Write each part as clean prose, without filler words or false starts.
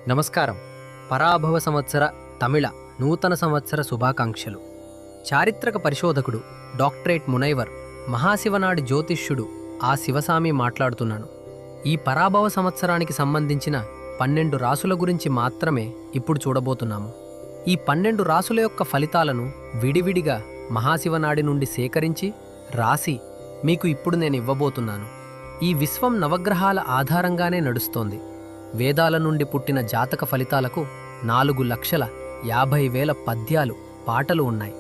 నమస్కారం. పరాభవ సంవత్సర తమిళ నూతన సంవత్సర శుభాకాంక్షలు. చారిత్రక పరిశోధకుడు డాక్టరేట్ మునైవర్ మహాశివనాడి జ్యోతిష్యుడు ఆ శివసామి మాట్లాడుతున్నాను. ఈ పరాభవ సంవత్సరానికి సంబంధించిన 12 రాసుల గురించి మాత్రమే ఇప్పుడు చూడబోతున్నాము. ఈ 12 రాసుల యొక్క ఫలితాలను విడివిడిగా మహాశివనాడి నుండి సేకరించి రాసి మీకు ఇప్పుడు నేను ఇవ్వబోతున్నాను. ఈ విశ్వం నవగ్రహాల ఆధారంగానే నడుస్తోంది. వేదాల నుండి పుట్టిన జాతక ఫలితాలకు 4,50,000 పద్యాలు, పాటలు ఉన్నాయి.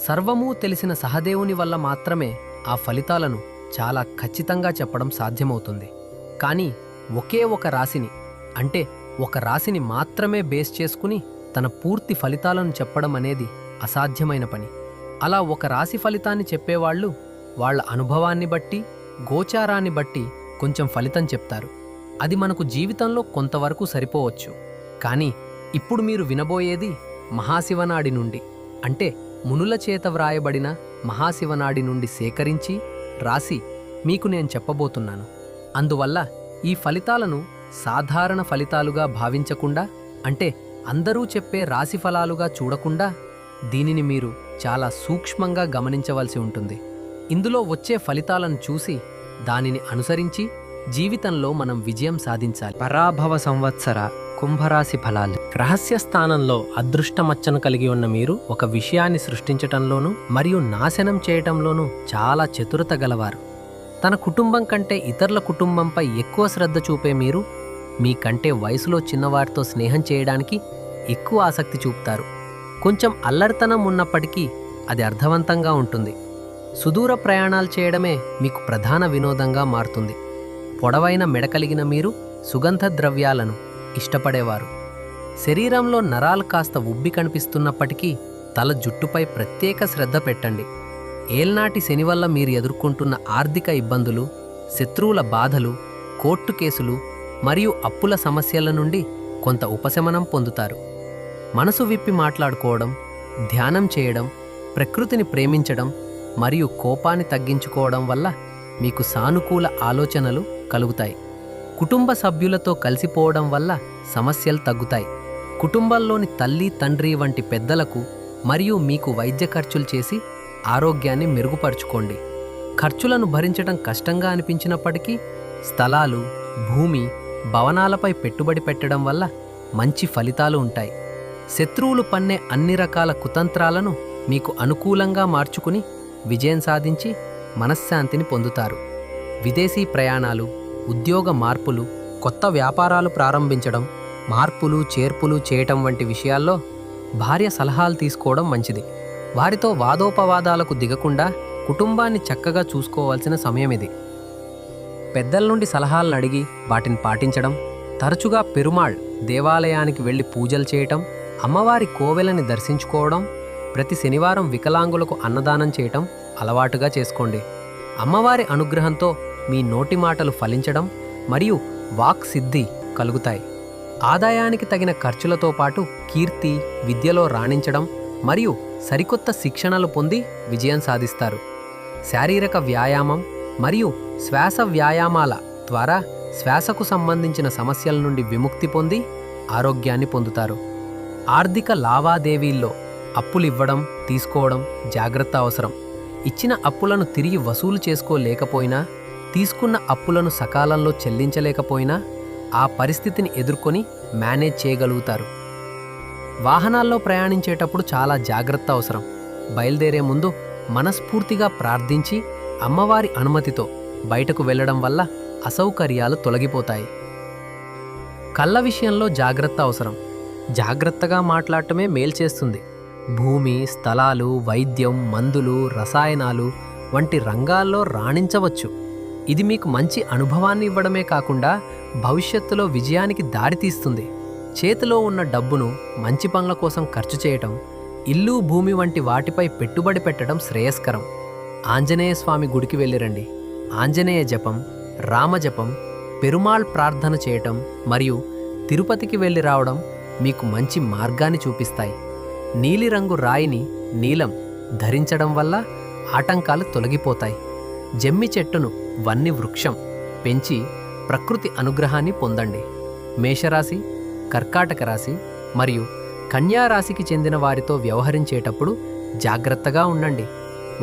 సర్వమూ తెలిసిన సహదేవుని వల్ల మాత్రమే ఆ ఫలితాలను చాలా ఖచ్చితంగా చెప్పడం సాధ్యమవుతుంది. కానీ ఒకే ఒక రాశిని, అంటే ఒక రాశిని మాత్రమే బేస్ చేసుకుని తన పూర్తి ఫలితాలను చెప్పడం అనేది అసాధ్యమైన పని. అలా ఒక రాశి ఫలితాన్ని చెప్పేవాళ్లు వాళ్ల అనుభవాన్ని బట్టి, గోచారాన్ని బట్టి కొంచెం ఫలితం చెప్తారు. అది మనకు జీవితంలో కొంతవరకు సరిపోవచ్చు. కానీ ఇప్పుడు మీరు వినబోయేది మహాశివనాడి నుండి, అంటే మునుల చేత వ్రాయబడిన మహాశివనాడి నుండి సేకరించి రాసి మీకు నేను చెప్పబోతున్నాను. అందువల్ల ఈ ఫలితాలను సాధారణ ఫలితాలుగా భావించకుండా, అంటే అందరూ చెప్పే రాశి ఫలాలుగా చూడకుండా, దీనిని మీరు చాలా సూక్ష్మంగా గమనించవలసి ఉంటుంది. ఇందులో వచ్చే ఫలితాలను చూసి దానిని అనుసరించి జీవితంలో మనం విజయం సాధించాలి. పరాభవ సంవత్సర కుంభరాశి ఫలాలు. రహస్య స్థానంలో అదృష్టమచ్చను కలిగి ఉన్న మీరు ఒక విషయాన్ని సృష్టించటంలోనూ మరియు నాశనం చేయటంలోనూ చాలా చతురత గలవారు. తన కుటుంబం కంటే ఇతరుల కుటుంబంపై ఎక్కువ శ్రద్ధ చూపే మీరు మీకంటే వయసులో చిన్నవారితో స్నేహం చేయడానికి ఎక్కువ ఆసక్తి చూపుతారు. కొంచెం అల్లరితనం ఉన్నప్పటికీ అది అర్థవంతంగా ఉంటుంది. సుదూర ప్రయాణాలు చేయడమే మీకు ప్రధాన వినోదంగా మారుతుంది. పొడవైన మెడ కలిగిన మీరు సుగంధ ద్రవ్యాలను ఇష్టపడేవారు. శరీరంలో నరాలు కాస్త ఉబ్బి కనిపిస్తున్నప్పటికీ తల జుట్టుపై ప్రత్యేక శ్రద్ధ పెట్టండి. ఏల్నాటి శని వల్ల మీరు ఎదుర్కొంటున్న ఆర్థిక ఇబ్బందులు, శత్రువుల బాధలు, కోర్టు కేసులు మరియు అప్పుల సమస్యల నుండి కొంత ఉపశమనం పొందుతారు. మనసు విప్పి మాట్లాడుకోవడం, ధ్యానం చేయడం, ప్రకృతిని ప్రేమించడం మరియు కోపాన్ని తగ్గించుకోవడం వల్ల మీకు సానుకూల ఆలోచనలు కలుగుతాయి. కుటుంబ సభ్యులతో కలిసిపోవడం వల్ల సమస్యలు తగ్గుతాయి. కుటుంబంలోని తల్లి, తండ్రి వంటి పెద్దలకు మరియు మీకు వైద్య ఖర్చులు చేసి ఆరోగ్యాన్ని మెరుగుపరుచుకోండి. ఖర్చులను భరించడం కష్టంగా అనిపించినప్పటికీ స్థలాలు, భూమి, భవనాలపై పెట్టుబడి పెట్టడం వల్ల మంచి ఫలితాలు ఉంటాయి. శత్రువులు పన్నే అన్ని రకాల కుతంత్రాలను మీకు అనుకూలంగా మార్చుకుని విజయం సాధించి మనశ్శాంతిని పొందుతారు. విదేశీ ప్రయాణాలు, ఉద్యోగ మార్పులు, కొత్త వ్యాపారాలు ప్రారంభించడం, మార్పులు చేర్పులు చేయటం వంటి విషయాల్లో భార్య సలహాలు తీసుకోవడం మంచిది. వారితో వాదోపవాదాలకు దిగకుండా కుటుంబాన్ని చక్కగా చూసుకోవాల్సిన సమయం ఇది. పెద్దల నుండి సలహాలను అడిగి వాటిని పాటించడం, తరచుగా పెరుమాళ్ దేవాలయానికి వెళ్లి పూజలు చేయటం, అమ్మవారి కోవెలని దర్శించుకోవడం, ప్రతి శనివారం వికలాంగులకు అన్నదానం చేయటం అలవాటుగా చేసుకోండి. అమ్మవారి అనుగ్రహంతో మీ నోటి మాటలు ఫలించడం మరియు వాక్ సిద్ధి కలుగుతాయి. ఆదాయానికి తగిన ఖర్చులతో పాటు కీర్తి, విద్యలో రాణించడం మరియు సరికొత్త శిక్షణలు పొంది విజయం సాధిస్తారు. శారీరక వ్యాయామం మరియు శ్వాస వ్యాయామాల ద్వారా శ్వాసకు సంబంధించిన సమస్యల నుండి విముక్తి పొంది ఆరోగ్యాన్ని పొందుతారు. ఆర్థిక లావాదేవీల్లో అప్పులివ్వడం, తీసుకోవడం జాగ్రత్త అవసరం. ఇచ్చిన అప్పులను తిరిగి వసూలు చేసుకోలేకపోయినా, తీసుకున్న అప్పులను సకాలంలో చెల్లించలేకపోయినా ఆ పరిస్థితిని ఎదుర్కొని మేనేజ్ చేయగలుగుతారు. వాహనాల్లో ప్రయాణించేటప్పుడు చాలా జాగ్రత్త అవసరం. బయలుదేరే ముందు మనస్ఫూర్తిగా ప్రార్థించి అమ్మవారి అనుమతితో బయటకు వెళ్లడం వల్ల అసౌకర్యాలు తొలగిపోతాయి. కళ్ళ విషయంలో జాగ్రత్త అవసరం. జాగ్రత్తగా మాట్లాడటమే మేల్చేస్తుంది. భూమి, స్థలాలు, వైద్యం, మందులు, రసాయనాలు వంటి రంగాల్లో రాణించవచ్చు. ఇది మీకు మంచి అనుభవాన్ని ఇవ్వడమే కాకుండా భవిష్యత్తులో విజయానికి దారితీస్తుంది. చేతిలో ఉన్న డబ్బును మంచి పనుల కోసం ఖర్చు చేయటం, ఇల్లు, భూమి వంటి వాటిపై పెట్టుబడి పెట్టడం శ్రేయస్కరం. ఆంజనేయ స్వామి గుడికి వెళ్ళిరండి. ఆంజనేయ జపం, రామజపం, పెరుమాళ్ ప్రార్థన చేయటం మరియు తిరుపతికి వెళ్ళి రావడం మీకు మంచి మార్గాన్ని చూపిస్తాయి. నీలిరంగు రాయిని, నీలం ధరించడం వల్ల ఆటంకాలు తొలగిపోతాయి. జమ్మి చెట్టును, వన్ని వృక్షం పెంచి ప్రకృతి అనుగ్రహాన్ని పొందండి. మేషరాశి కర్కాటక రాశి మరియు కన్యా రాశికి చెందిన వారితో వ్యవహరించేటప్పుడు జాగ్రత్తగా ఉండండి.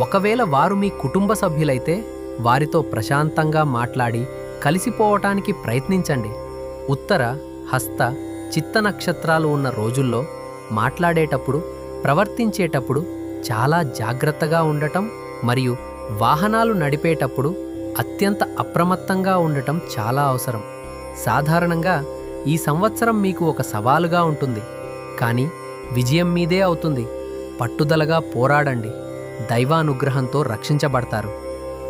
ఒకవేళ వారు మీ కుటుంబ సభ్యులైతే వారితో ప్రశాంతంగా మాట్లాడి కలిసిపోవటానికి ప్రయత్నించండి. ఉత్తర, హస్త, చిత్త నక్షత్రాలు ఉన్న రోజుల్లో మాట్లాడేటప్పుడు, ప్రవర్తించేటప్పుడు చాలా జాగ్రత్తగా ఉండటం మరియు వాహనాలు నడిపేటప్పుడు అత్యంత అప్రమత్తంగా ఉండటం చాలా అవసరం. సాధారణంగా ఈ సంవత్సరం మీకు ఒక సవాలుగా ఉంటుంది, కానీ విజయం మీదే అవుతుంది. పట్టుదలగా పోరాడండి. దైవానుగ్రహంతో రక్షించబడతారు.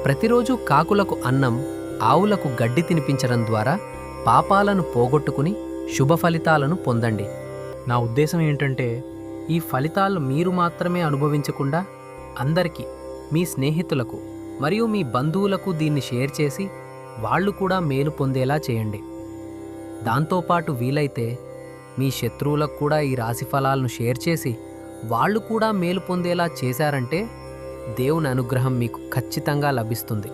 ప్రతిరోజు కాకులకు అన్నం, ఆవులకు గడ్డి తినిపించడం ద్వారా పాపాలను పోగొట్టుకుని శుభ ఫలితాలను పొందండి. నా ఉద్దేశం ఏంటంటే, ఈ ఫలితాలు మీరు మాత్రమే అనుభవించకుండా అందరికీ, మీ స్నేహితులకు మరియు మీ బంధువులకు దీన్ని షేర్ చేసి వాళ్ళు కూడా మేలు పొందేలా చేయండి. దాంతోపాటు వీలైతే మీ శత్రువులకు కూడా ఈ రాశి ఫలాలను షేర్ చేసి వాళ్ళు కూడా మేలు పొందేలా చేశారంటే దేవుని అనుగ్రహం మీకు ఖచ్చితంగా లభిస్తుంది.